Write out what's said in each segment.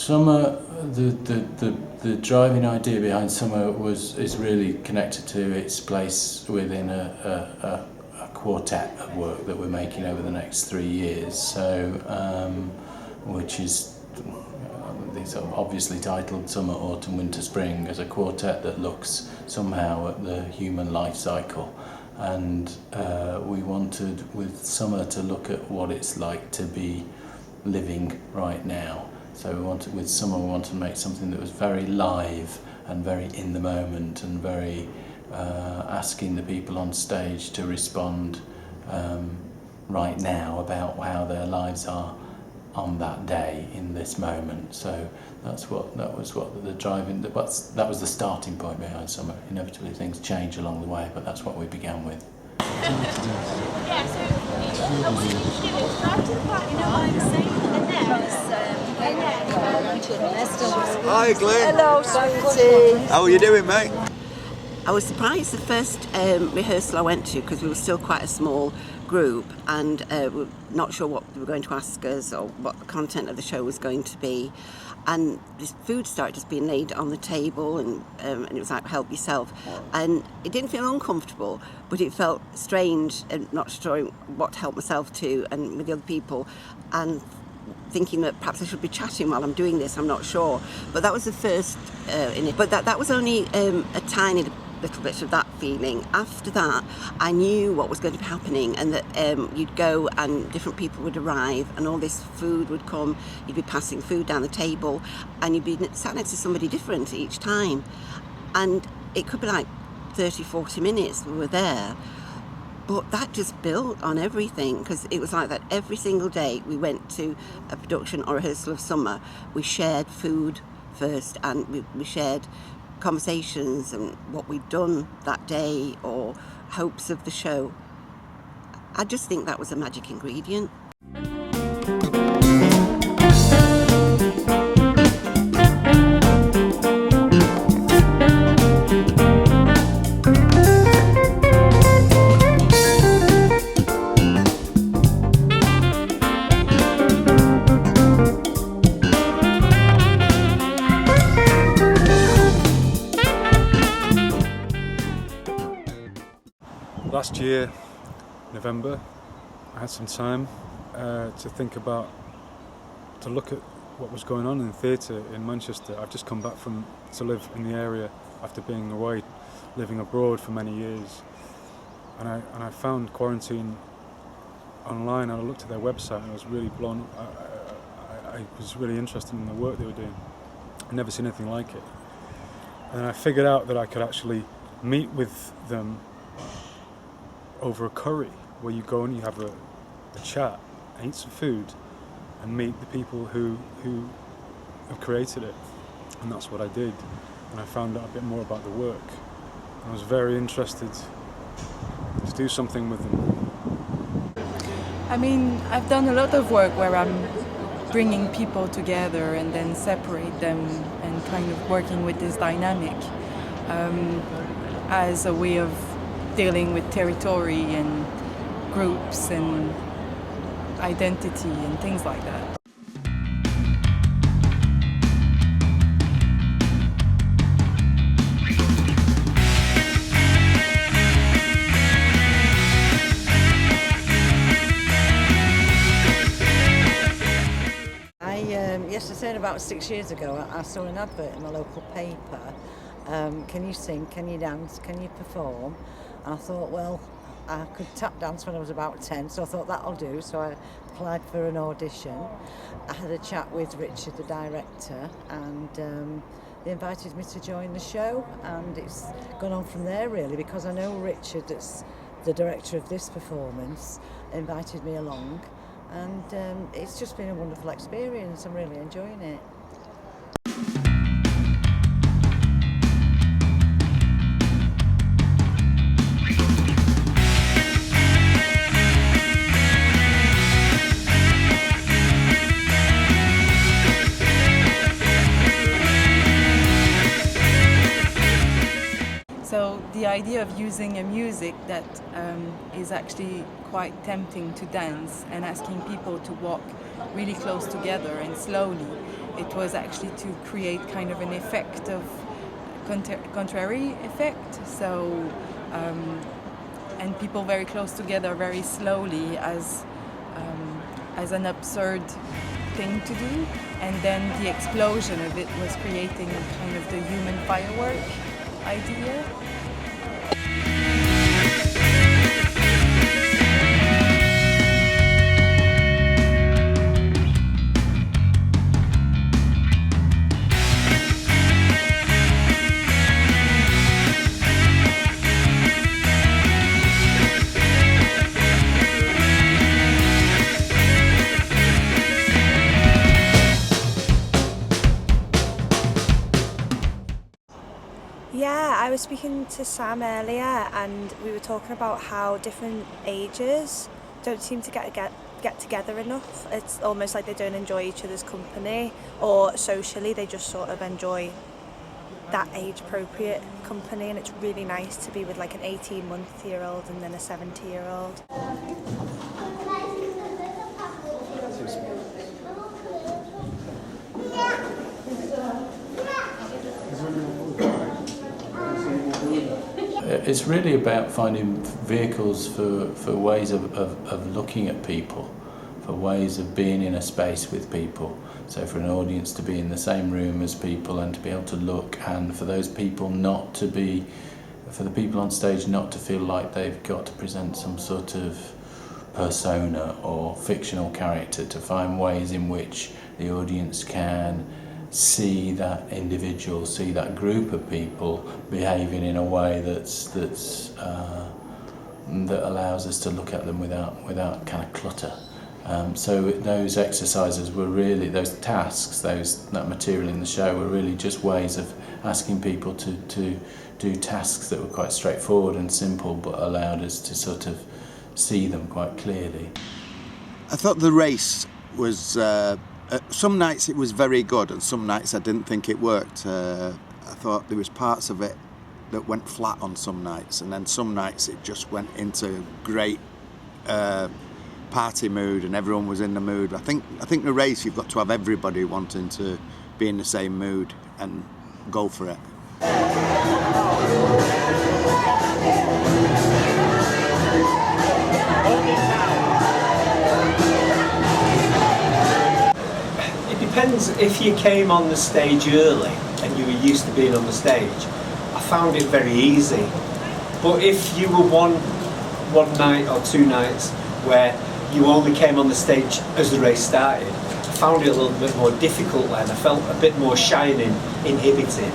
Summer, the driving idea behind Summer is really connected to its place within a quartet of work that we're making over the next 3 years. So, which is sort of obviously titled Summer, Autumn, Winter, Spring, as a quartet that looks somehow at the human life cycle. And we wanted with Summer to look at what it's like to be living right now. So with Summer we wanted to make something that was very live and very in the moment and very asking the people on stage to respond right now about how their lives are on that day in this moment. So that was the starting point behind Summer. Inevitably things change along the way, but that's what we began with. Yeah, so what did you do? Right to the part, you know what I was saying? Hi Glenn. Hello, sweetie. How are you doing, mate? I was surprised the first rehearsal I went to, because we were still quite a small group and we were not sure what they were going to ask us or what the content of the show was going to be. And this food started just being laid on the table and it was like, help yourself. And it didn't feel uncomfortable, but it felt strange and not sure what to help myself to and with the other people. And thinking that perhaps I should be chatting while I'm doing this, I'm not sure. But that was the first in it. But that was only a tiny little bit of that feeling. After that, I knew what was going to be happening and that you'd go and different people would arrive and all this food would come, you'd be passing food down the table and you'd be sat next to somebody different each time. And it could be like 30, 40 minutes we were there. But that just built on everything, because it was like that every single day we went to a production or rehearsal of Summer. We shared food first and we shared conversations and what we'd done that day or hopes of the show. I just think that was a magic ingredient. Last year, November, I had some time to look at what was going on in theatre in Manchester. I've just come back to live in the area after being away, living abroad for many years. And I found Quarantine online and I looked at their website and I was really blown. I was really interested in the work they were doing. I'd never seen anything like it. And I figured out that I could actually meet with them over a curry, where you go and you have a chat, eat some food, and meet the people who have created it. And that's what I did. And I found out a bit more about the work. I was very interested to do something with them. I mean, I've done a lot of work where I'm bringing people together and then separate them and kind of working with this dynamic as a way of dealing with territory and groups and identity and things like that. Yes, I said about 6 years ago, I saw an advert in my local paper. Can you sing, can you dance, can you perform? And I thought, well, I could tap dance when I was about 10, so I thought that'll do. So I applied for an audition. I had a chat with Richard, the director, and they invited me to join the show. And it's gone on from there, really, because I know Richard, that's the director of this performance, invited me along. And it's just been a wonderful experience. I'm really enjoying it. So the idea of using a music that is actually quite tempting to dance and asking people to walk really close together and slowly it was actually to create kind of an effect of contrary effect. So and people very close together very slowly as an absurd thing to do, and then the explosion of it was creating kind of the human firework idea. Yeah, I was speaking to Sam earlier and we were talking about how different ages don't seem to get together enough. It's almost like they don't enjoy each other's company, or socially they just sort of enjoy that age appropriate company, and it's really nice to be with like an 18-month-year-old and then a 70-year-old. It's really about finding vehicles for ways of looking at people, for ways of being in a space with people. So for an audience to be in the same room as people and to be able to look, and for those people not to be, for the people on stage not to feel like they've got to present some sort of persona or fictional character, to find ways in which the audience can see that individual, see that group of people behaving in a way that allows us to look at them without kind of clutter. So those exercises were really, those tasks, that material in the show were really just ways of asking people to do tasks that were quite straightforward and simple, but allowed us to sort of see them quite clearly. I thought the race was, some nights it was very good and some nights I didn't think it worked. I thought there was parts of it that went flat on some nights, and then some nights it just went into great party mood and everyone was in the mood. I think the race, you've got to have everybody wanting to be in the same mood and go for it. It depends. If you came on the stage early and you were used to being on the stage, I found it very easy. But if you were one night or two nights where you only came on the stage as the race started, I found it a little bit more difficult then. I felt a bit more shy and inhibited.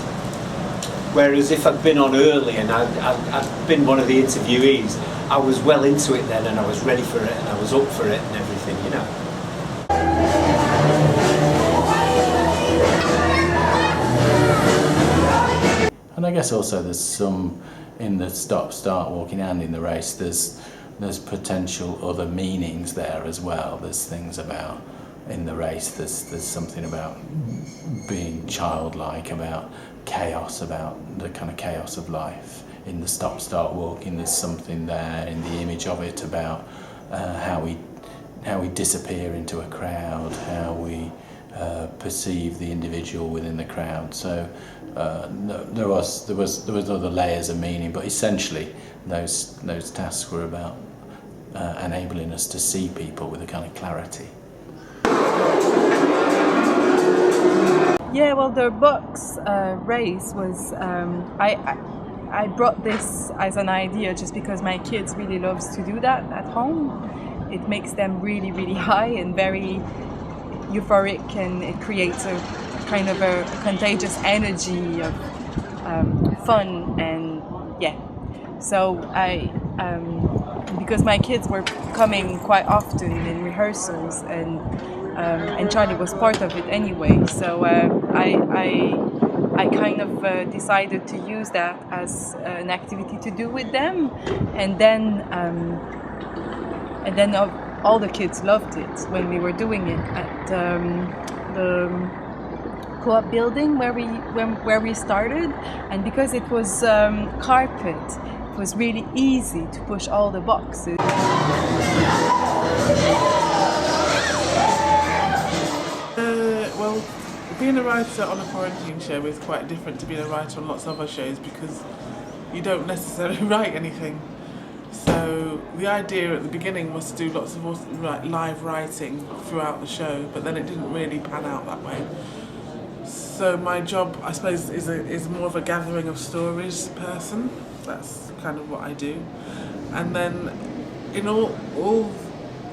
Whereas if I'd been on early and I'd been one of the interviewees, I was well into it then and I was ready for it and I was up for it and everything, you know. And I guess also there's some, in the stop-start walking and in the race, there's potential other meanings there as well. There's things about, in the race, there's something about being childlike, about chaos, about the kind of chaos of life. In the stop-start walking, there's something there in the image of it about how we disappear into a crowd, how we perceive the individual within the crowd. So there was other layers of meaning, but essentially those tasks were about enabling us to see people with a kind of clarity. Yeah, well, the box race was, I brought this as an idea just because my kids really loves to do that at home. It makes them really, really high and very euphoric, and it creates a kind of a contagious energy of fun, and yeah. So because my kids were coming quite often in rehearsals, and Charlie was part of it anyway, so I kind of decided to use that as an activity to do with them, and then all the kids loved it when we were doing it at the co-op building where we started, and because it was carpet, it was really easy to push all the boxes. Well, being a writer on a quarantine show is quite different to being a writer on lots of other shows because you don't necessarily write anything. So the idea at the beginning was to do lots of live writing throughout the show, but then it didn't really pan out that way. So my job, I suppose, is more of a gathering of stories person. That's kind of what I do. And then in all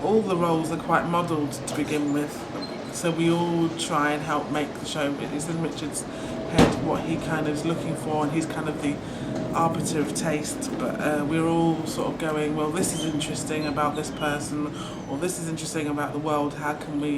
the roles are quite modelled to begin with. So we all try and help make the show. It's in Richard's head what he kind of is looking for, and he's kind of the arbiter of taste. But we're all sort of going, well, this is interesting about this person, or this is interesting about the world. How can we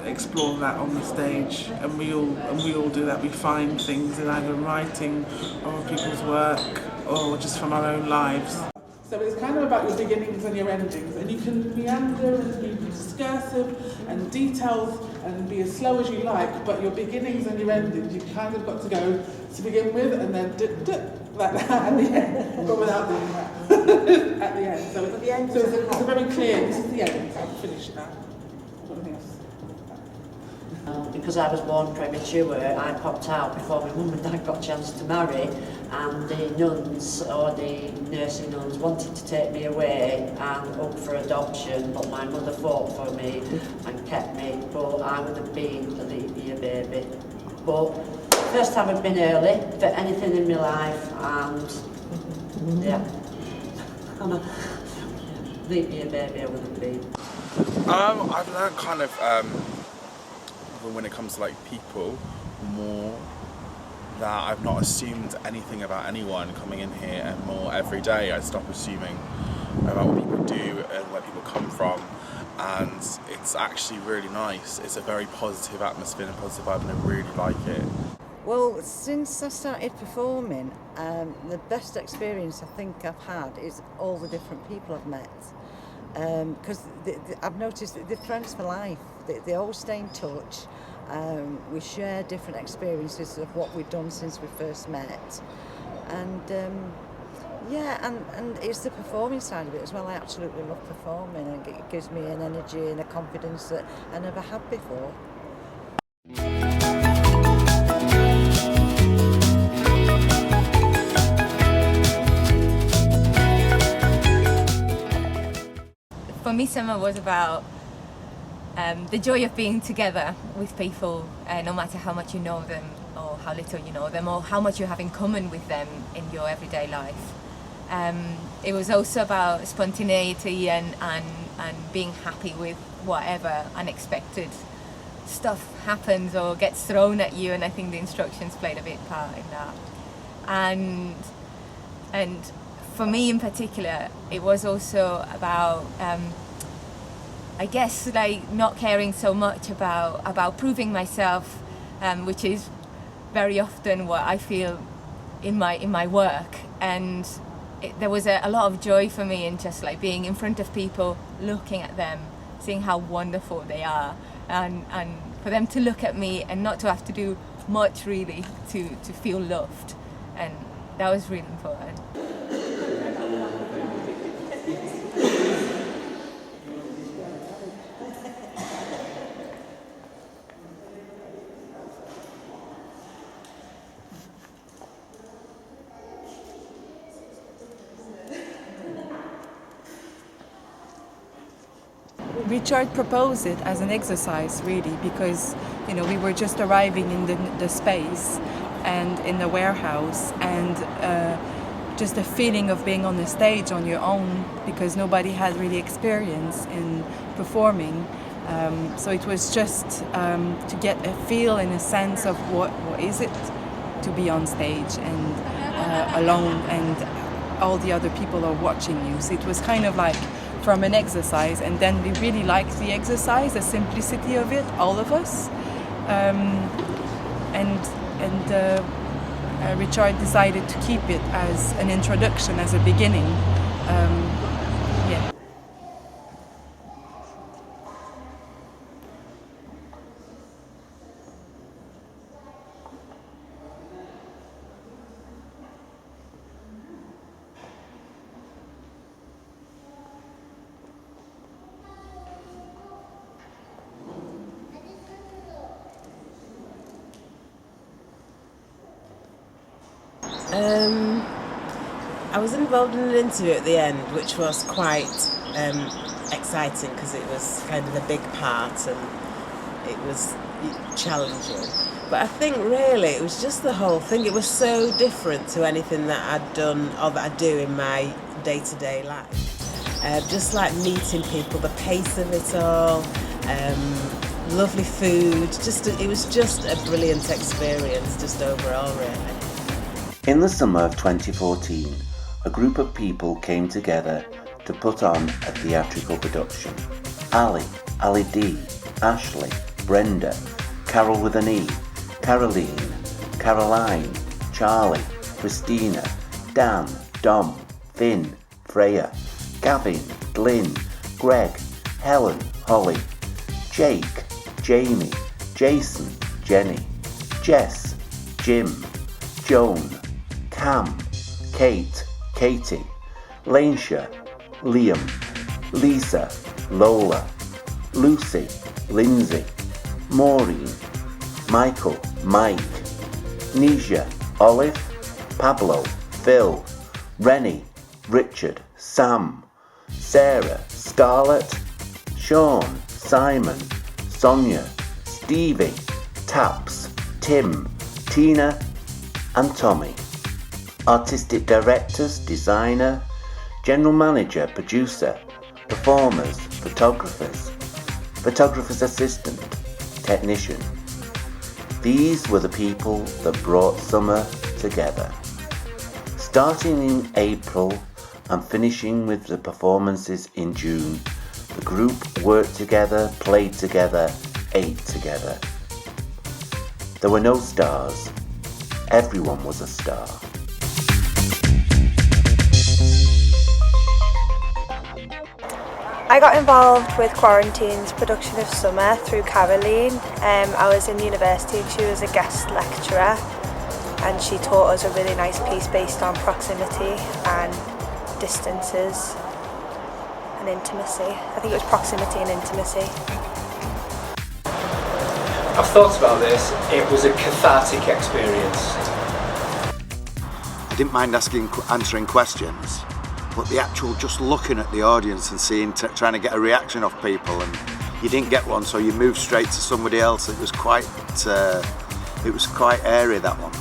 explore that on the stage? And we all do that. We find things in either writing or other people's work, or just from our own lives. So it's kind of about your beginnings and your endings, and you can meander and be discursive and detailed and be as slow as you like, but your beginnings and your endings, you've kind of got to go to begin with and then like that at the end, but without doing that at the end. So it's a very clear, this is the end, I'm finished now. Something else. Because I was born premature, I popped out before my mum and dad got a chance to marry, and the nuns, or the nursing nuns, wanted to take me away and up for adoption, but my mother fought for me and kept me, but I would have been a leap year baby. But first time I've been early for anything in my life, and yeah, I'm a leap year baby I would have been. I've learned kind of when it comes to like people more, that I've not assumed anything about anyone coming in here, and more every day I stop assuming about what people do and where people come from, and it's actually really nice. It's a very positive atmosphere and positive vibe, and I really like it. Well, since I started performing, the best experience I think I've had is all the different people I've met. Because I've noticed that they're friends for life. They always stay in touch. We share different experiences of what we've done since we first met. And yeah, and it's the performing side of it as well. I absolutely love performing, and it gives me an energy and a confidence that I never had before. For me, summer was about the joy of being together with people, no matter how much you know them or how little you know them or how much you have in common with them in your everyday life. It was also about spontaneity and being happy with whatever unexpected stuff happens or gets thrown at you, and I think the instructions played a big part in that. And for me in particular, it was also about I guess like not caring so much about proving myself, which is very often what I feel in my work. And there was a lot of joy for me in just like being in front of people, looking at them, seeing how wonderful they are, and for them to look at me and not to have to do much really to feel loved. And that was really important. Richard proposed it as an exercise, really, because we were just arriving in the space and in the warehouse, and just the feeling of being on the stage on your own, because nobody had really experience in performing. So it was just to get a feel and a sense of what is it to be on stage and alone, and all the other people are watching you. So it was kind of like from an exercise, and then we really liked the exercise, the simplicity of it, all of us. Richard decided to keep it as an introduction, as a beginning. Yeah. I was involved in an interview at the end, which was quite exciting because it was kind of a big part and it was challenging. But I think really it was just the whole thing. It was so different to anything that I'd done or that I do in my day-to-day life. Just like meeting people, the pace of it all, lovely food. It was just a brilliant experience, just overall, really. In the summer of 2014, a group of people came together to put on a theatrical production. Ali D, Ashley, Brenda, Carol with an E, Caroline, Caroline, Charlie, Christina, Dan, Dom, Finn, Freya, Gavin, Glyn, Greg, Helen, Holly, Jake, Jamie, Jason, Jenny, Jess, Jim, Joan, Cam, Kate, Katie, Lanesha, Liam, Lisa, Lola, Lucy, Lindsay, Maureen, Michael, Mike, Nisha, Olive, Pablo, Phil, Rennie, Richard, Sam, Sarah, Scarlett, Sean, Simon, Sonia, Stevie, Taps, Tim, Tina and Tommy. Artistic directors, designer, general manager, producer, performers, photographer's assistant, technician. These were the people that brought summer together. Starting in April and finishing with the performances in June, the group worked together, played together, ate together. There were no stars. Everyone was a star. I got involved with Quarantine's production of Summer through Caroline. I was in university and she was a guest lecturer and she taught us a really nice piece based on proximity and distances and intimacy. I think it was proximity and intimacy. I've thought about this. It was a cathartic experience. I didn't mind answering questions, but the actual just looking at the audience and trying to get a reaction off people, and you didn't get one, so you moved straight to somebody else. It was quite airy, that one.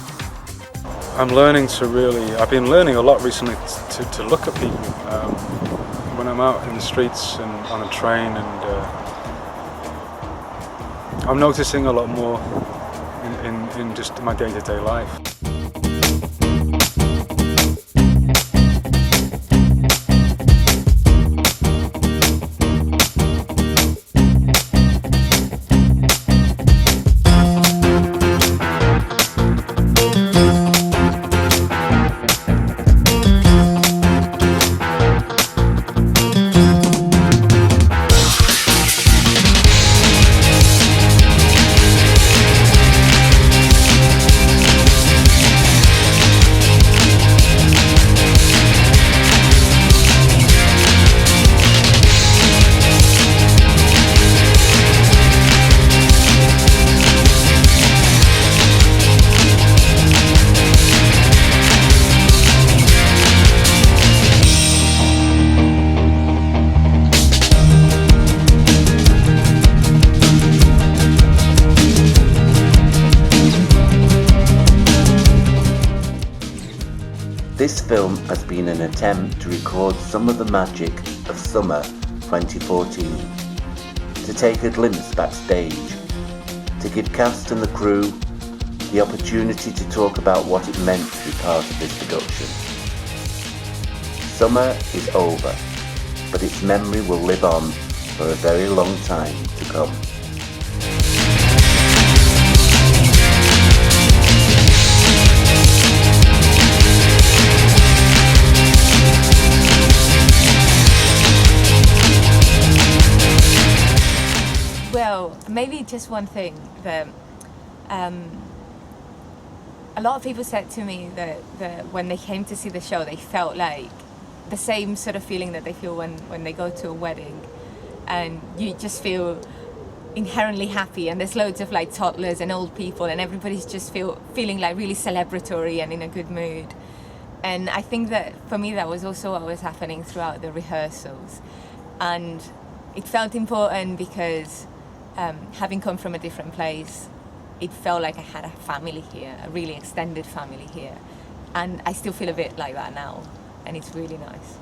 I've been learning a lot recently to look at people when I'm out in the streets and on a train, and I'm noticing a lot more in just my day-to-day life. This film has been an attempt to record some of the magic of summer 2014, to take a glimpse backstage, to give cast and the crew the opportunity to talk about what it meant to be part of this production. Summer is over, but its memory will live on for a very long time to come. Well, maybe just one thing that a lot of people said to me that when they came to see the show, they felt like the same sort of feeling that they feel when they go to a wedding, and you just feel inherently happy, and there's loads of like toddlers and old people, and everybody's just feeling like really celebratory and in a good mood. And I think that for me that was also what was happening throughout the rehearsals. And it felt important because having come from a different place, it felt like I had a family here, a really extended family here. And I still feel a bit like that now, and it's really nice.